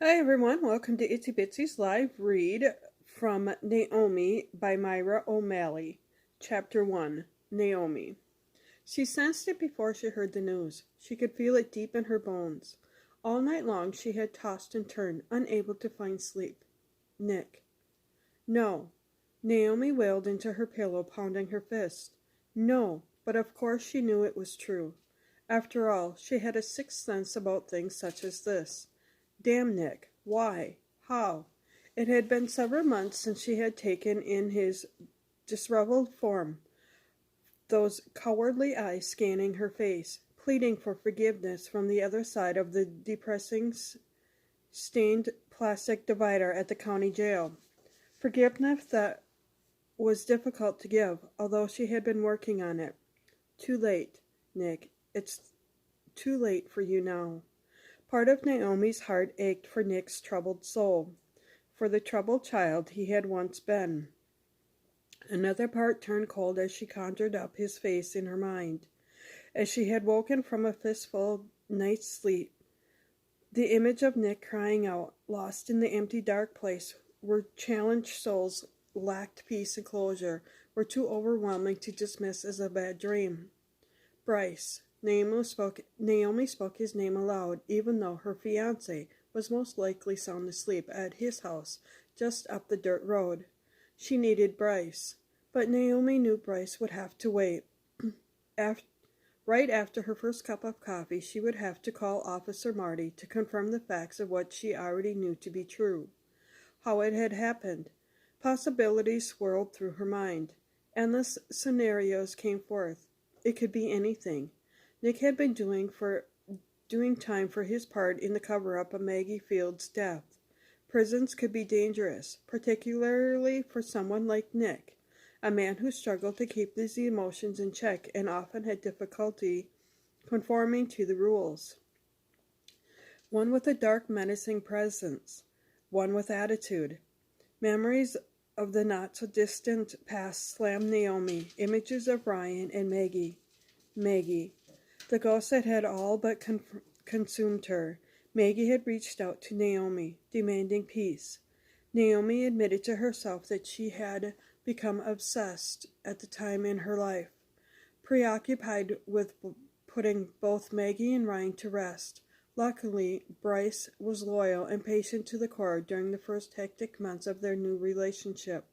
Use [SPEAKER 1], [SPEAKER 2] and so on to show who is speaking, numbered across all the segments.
[SPEAKER 1] Hi everyone, welcome to Itsy Bitsy's live read from Naomi by Mya O'Malley. Chapter 1, Naomi. She sensed it before she heard the news. She could feel it deep in her bones. All night long she had tossed and turned, unable to find sleep. Nick. No. Naomi wailed into her pillow, pounding her fist. No, but of course she knew it was true. After all, she had a sixth sense about things such as this. Damn Nick. Why? How? It had been several months since she had taken in his disheveled form, those cowardly eyes scanning her face, pleading for forgiveness from the other side of the depressing stained plastic divider at the county jail. Forgiveness that was difficult to give, although she had been working on it. Too late, Nick. It's too late for you now. Part of Naomi's heart ached for Nick's troubled soul, for the troubled child he had once been. Another part turned cold as she conjured up his face in her mind. As she had woken from a fistful night's sleep, the image of Nick crying out, lost in the empty dark place where challenged souls lacked peace and closure, were too overwhelming to dismiss as a bad dream. Bryce. Naomi spoke his name aloud, even though her fiancé was most likely sound asleep at his house, just up the dirt road. She needed Bryce, but Naomi knew Bryce would have to wait. Right after her first cup of coffee, she would have to call Officer Marty to confirm the facts of what she already knew to be true. How it had happened. Possibilities swirled through her mind. Endless scenarios came forth. It could be anything. Nick had been doing time for his part in the cover-up of Maggie Field's death. Prisons could be dangerous, particularly for someone like Nick, a man who struggled to keep his emotions in check and often had difficulty conforming to the rules. One with a dark, menacing presence, one with attitude. Memories of the not-so-distant past slammed Naomi, images of Ryan and Maggie. The ghost that had all but consumed her. Maggie had reached out to Naomi, demanding peace. Naomi admitted to herself that she had become obsessed at the time in her life, preoccupied with putting both Maggie and Ryan to rest. Luckily, Bryce was loyal and patient to the core during the first hectic months of their new relationship.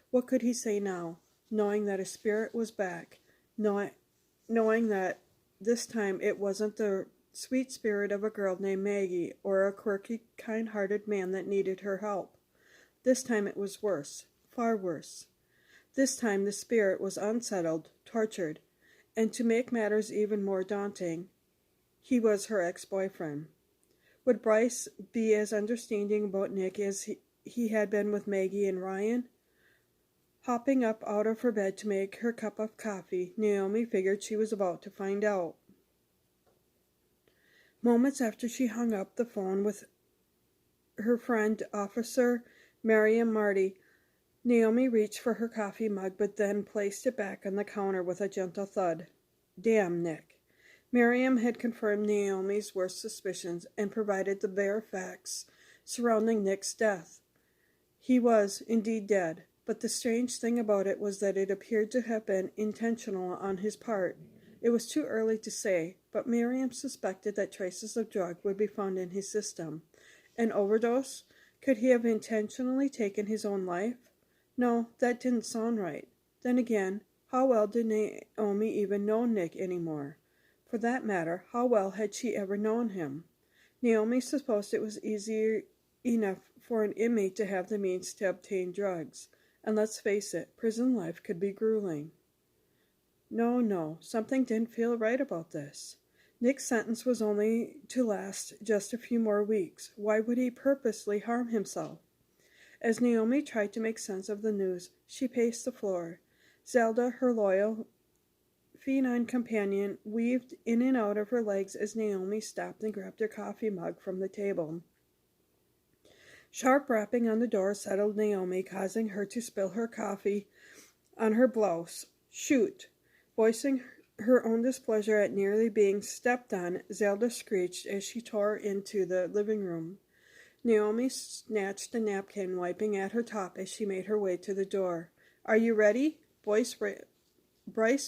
[SPEAKER 1] What could he say now, knowing that his spirit was back, knowing that this time it wasn't the sweet spirit of a girl named Maggie or a quirky, kind-hearted man that needed her help. This time it was worse, far worse. This time the spirit was unsettled, tortured, and to make matters even more daunting, he was her ex-boyfriend. Would Bryce be as understanding about Nick as he had been with Maggie and Ryan? Hopping up out of her bed to make her cup of coffee, Naomi figured she was about to find out. Moments after she hung up the phone with her friend, Officer Marty, Naomi reached for her coffee mug but then placed it back on the counter with a gentle thud. Damn Nick. Miriam had confirmed Naomi's worst suspicions and provided the bare facts surrounding Nick's death. He was indeed dead, but the strange thing about it was that it appeared to have been intentional on his part. It was too early to say, but Miriam suspected that traces of drug would be found in his system. An overdose? Could he have intentionally taken his own life? No, that didn't sound right. Then again, how well did Naomi even know Nick anymore? For that matter, how well had she ever known him? Naomi supposed it was easy enough for an inmate to have the means to obtain drugs. And let's face it, prison life could be grueling. No, something didn't feel right about this. Nick's sentence was only to last just a few more weeks. Why would he purposely harm himself? As Naomi tried to make sense of the news, she paced the floor. Zelda, her loyal, feline companion, weaved in and out of her legs as Naomi stopped and grabbed her coffee mug from the table. Sharp rapping on the door settled Naomi, causing her to spill her coffee on her blouse. Shoot! Voicing her own displeasure at nearly being stepped on, Zelda screeched as she tore into the living room. Naomi snatched a napkin, wiping at her top as she made her way to the door. "Are you ready?" Bryce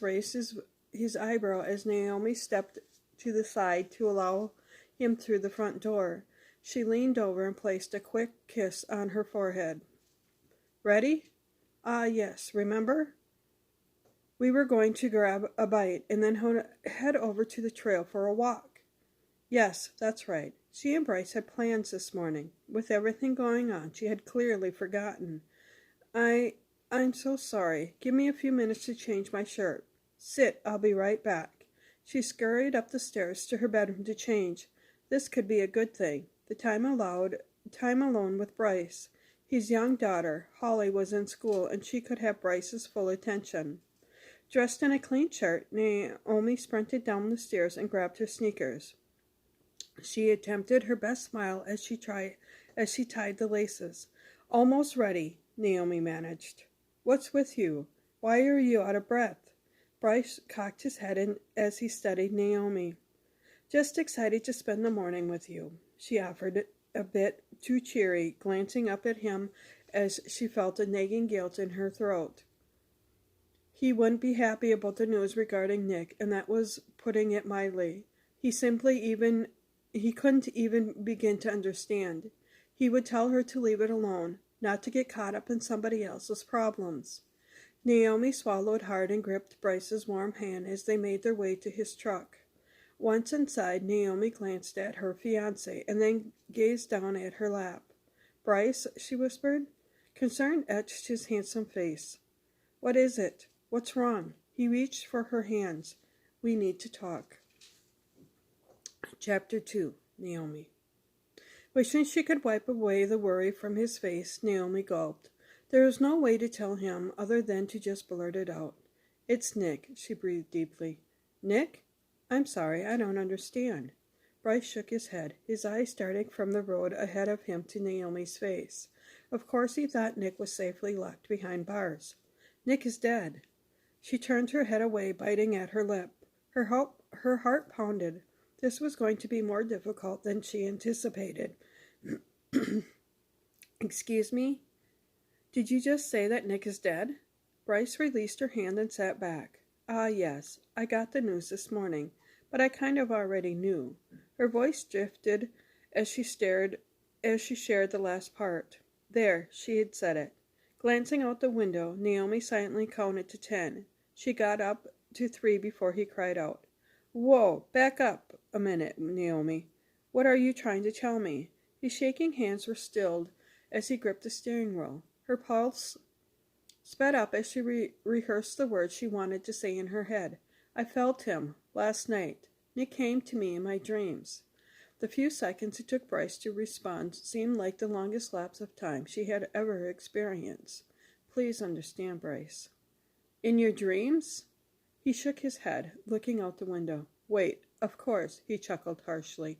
[SPEAKER 1] raised his eyebrow as Naomi stepped to the side to allow him through the front door. She leaned over and placed a quick kiss on her forehead. "Ready?" "Ah, yes. Remember? We were going to grab a bite and then head over to the trail for a walk." "Yes, that's right." She and Bryce had plans this morning. With everything going on, she had clearly forgotten. I'm so sorry. Give me a few minutes to change my shirt." "Sit, I'll be right back." She scurried up the stairs to her bedroom to change. This could be a good thing. The time alone with Bryce. His young daughter, Holly, was in school, and she could have Bryce's full attention. Dressed in a clean shirt, Naomi sprinted down the stairs and grabbed her sneakers. She attempted her best smile as she tied the laces. "Almost ready," Naomi managed. "What's with you? Why are you out of breath?" Bryce cocked his head as he studied Naomi. "Just excited to spend the morning with you," she offered, a bit too cheery, glancing up at him as she felt a nagging guilt in her throat. He wouldn't be happy about the news regarding Nick, and that was putting it mildly. He couldn't even begin to understand. He would tell her to leave it alone, not to get caught up in somebody else's problems. Naomi swallowed hard and gripped Bryce's warm hand as they made their way to his truck. Once inside, Naomi glanced at her fiancé and then gazed down at her lap. "Bryce," she whispered. Concern etched his handsome face. "What is it? What's wrong?" He reached for her hands. "We need to talk." Chapter 2. Naomi. Wishing she could wipe away the worry from his face, Naomi gulped. There was no way to tell him other than to just blurt it out. "It's Nick," she breathed deeply. "Nick? I'm sorry, I don't understand." Bryce shook his head, his eyes darting from the road ahead of him to Naomi's face. Of course he thought Nick was safely locked behind bars. "Nick is dead." She turned her head away, biting at her lip. Her heart pounded. This was going to be more difficult than she anticipated. "Excuse me? Did you just say that Nick is dead?" Bryce released her hand and sat back. "Ah, yes. I got the news this morning, but I kind of already knew." Her voice drifted as she shared the last part. There, she had said it. Glancing out the window, Naomi silently counted to 10. She got up to 3 before he cried out. "Whoa, back up a minute, Naomi. What are you trying to tell me?" His shaking hands were stilled as he gripped the steering wheel. Her pulse sped up as she rehearsed the words she wanted to say in her head. "I felt him last night. Nick came to me in my dreams." The few seconds it took Bryce to respond seemed like the longest lapse of time she had ever experienced. "Please understand, Bryce." "In your dreams?" He shook his head, looking out the window. "Wait, of course," he chuckled harshly.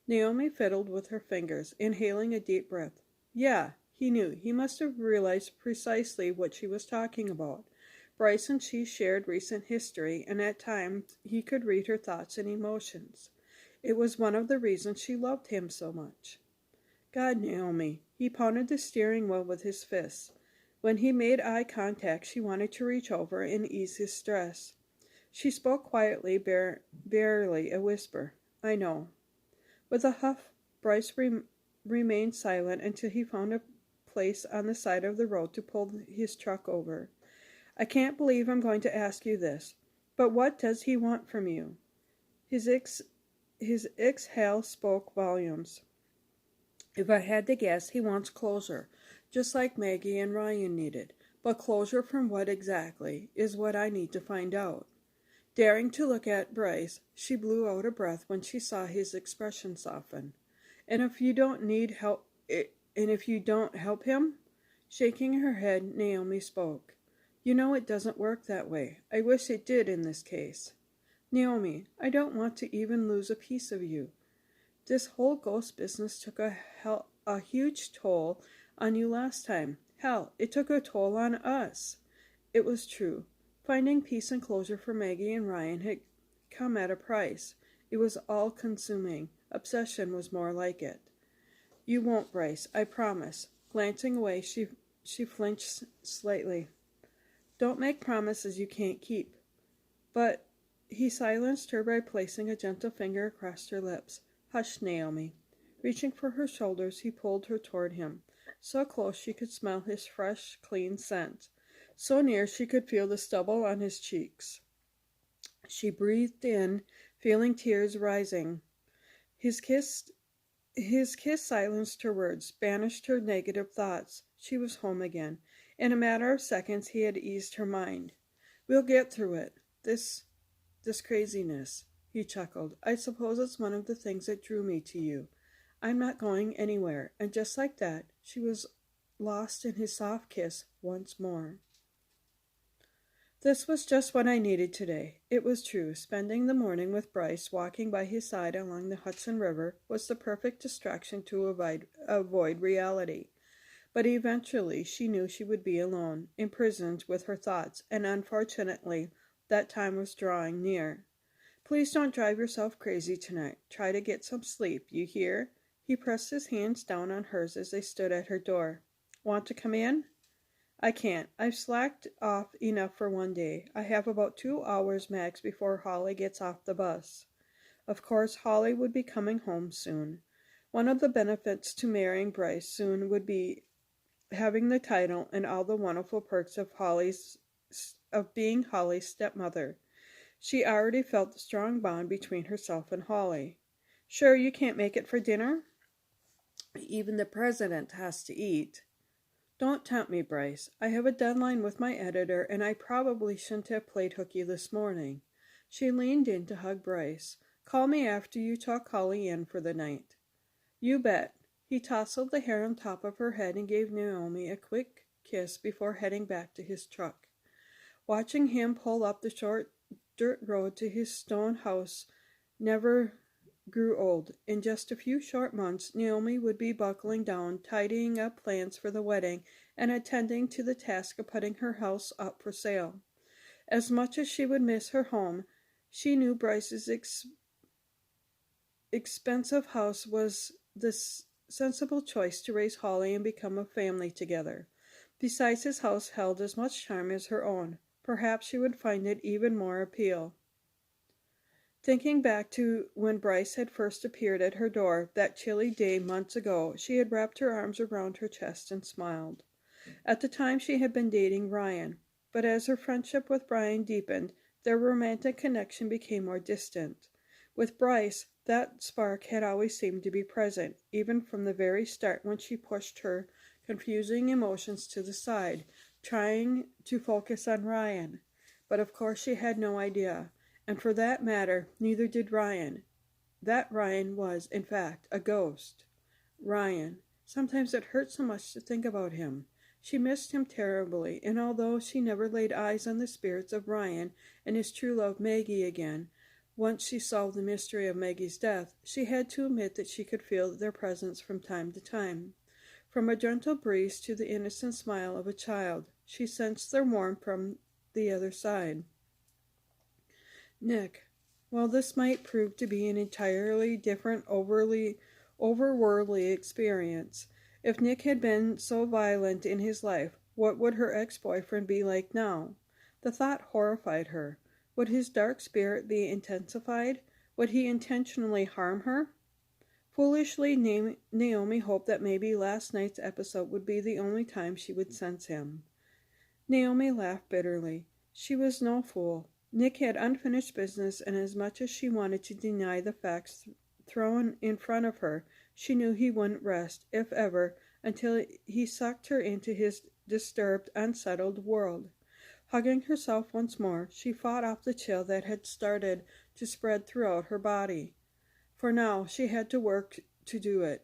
[SPEAKER 1] Naomi fiddled with her fingers, inhaling a deep breath. Yeah, he knew. He must have realized precisely what she was talking about. Bryce and she shared recent history, and at times he could read her thoughts and emotions. It was one of the reasons she loved him so much. "God, Naomi." He pounded the steering wheel with his fists. When he made eye contact, she wanted to reach over and ease his stress. She spoke quietly, barely a whisper. "I know." With a huff, Bryce remained silent until he found a place on the side of the road to pull his truck over. "I can't believe I'm going to ask you this, but what does he want from you?" His exhale spoke volumes. "If I had to guess, he wants closure, just like Maggie and Ryan needed. But closure from what exactly is what I need to find out." Daring to look at Bryce, she blew out a breath when she saw his expression soften. "And if you don't help him?" Shaking her head, Naomi spoke. "You know it doesn't work that way. I wish it did in this case." "Naomi, I don't want to even lose a piece of you. This whole ghost business took a huge toll on you last time. Hell, it took a toll on us." It was true. Finding peace and closure for Maggie and Ryan had come at a price. It was all-consuming. Obsession was more like it. You won't, Bryce, I promise. Glancing away, she flinched slightly. Don't make promises you can't keep. But he silenced her by placing a gentle finger across her lips. Hush, Naomi. Reaching for her shoulders, he pulled her toward him, so close she could smell his fresh, clean scent, so near she could feel the stubble on his cheeks. She breathed in, feeling tears rising. His kiss silenced her words, banished her negative thoughts. She was home again. In a matter of seconds, he had eased her mind. We'll get through it. This craziness, he chuckled. I suppose it's one of the things that drew me to you. I'm not going anywhere. And just like that, she was lost in his soft kiss once more. This was just what I needed today. It was true. Spending the morning with Bryce, walking by his side along the Hudson River, was the perfect distraction to avoid reality. But eventually she knew she would be alone, imprisoned with her thoughts, and unfortunately, that time was drawing near. Please don't drive yourself crazy tonight. Try to get some sleep, you hear? He pressed his hands down on hers as they stood at her door. Want to come in? I can't. I've slacked off enough for one day. I have about 2 hours max before Holly gets off the bus. Of course, Holly would be coming home soon. One of the benefits to marrying Bryce soon would be having the title and all the wonderful perks of being Holly's stepmother. She already felt the strong bond between herself and Holly. Sure you can't make it for dinner? Even the president has to eat. Don't tempt me, Bryce. I have a deadline with my editor, and I probably shouldn't have played hooky this morning. She leaned in to hug Bryce. Call me after you talk Holly in for the night. You bet. He tousled the hair on top of her head and gave Naomi a quick kiss before heading back to his truck. Watching him pull up the short dirt road to his stone house never grew old. In just a few short months, Naomi would be buckling down, tidying up plans for the wedding, and attending to the task of putting her house up for sale. As much as she would miss her home, she knew Bryce's expensive house was the sensible choice to raise Holly and become a family together. Besides, his house held as much charm as her own. Perhaps she would find it even more appeal. Thinking back to when Bryce had first appeared at her door, that chilly day months ago, she had wrapped her arms around her chest and smiled. At the time she had been dating Ryan, but as her friendship with Brian deepened, their romantic connection became more distant. With Bryce, that spark had always seemed to be present, even from the very start when she pushed her confusing emotions to the side, trying to focus on Ryan. But of course she had no idea. And for that matter, neither did Ryan. That Ryan was, in fact, a ghost. Ryan. Sometimes it hurt so much to think about him. She missed him terribly, and although she never laid eyes on the spirits of Ryan and his true love Maggie again, once she solved the mystery of Maggie's death, she had to admit that she could feel their presence from time to time. From a gentle breeze to the innocent smile of a child, she sensed their warmth from the other side. Nick. Well, this might prove to be an entirely different, overworldly experience. If Nick had been so violent in his life, what would her ex-boyfriend be like now? The thought horrified her. Would his dark spirit be intensified? Would he intentionally harm her? Foolishly, Naomi hoped that maybe last night's episode would be the only time she would sense him. Naomi laughed bitterly. She was no fool. Nick had unfinished business, and as much as she wanted to deny the facts thrown in front of her, she knew he wouldn't rest, if ever, until he sucked her into his disturbed, unsettled world. Hugging herself once more, she fought off the chill that had started to spread throughout her body. For now, she had work to do.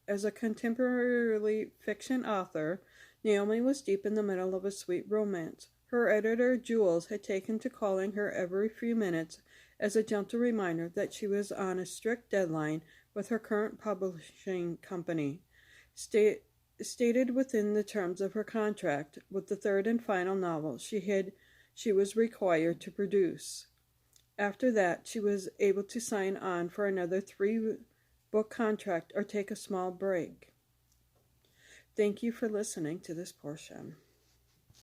[SPEAKER 1] As a contemporary fiction author, Naomi was deep in the middle of a sweet romance. Her editor, Jules, had taken to calling her every few minutes as a gentle reminder that she was on a strict deadline with her current publishing company, stated within the terms of her contract with the third and final novel she was required to produce. After that, she was able to sign on for another 3 book contract, or take a small break. Thank you for listening to this portion.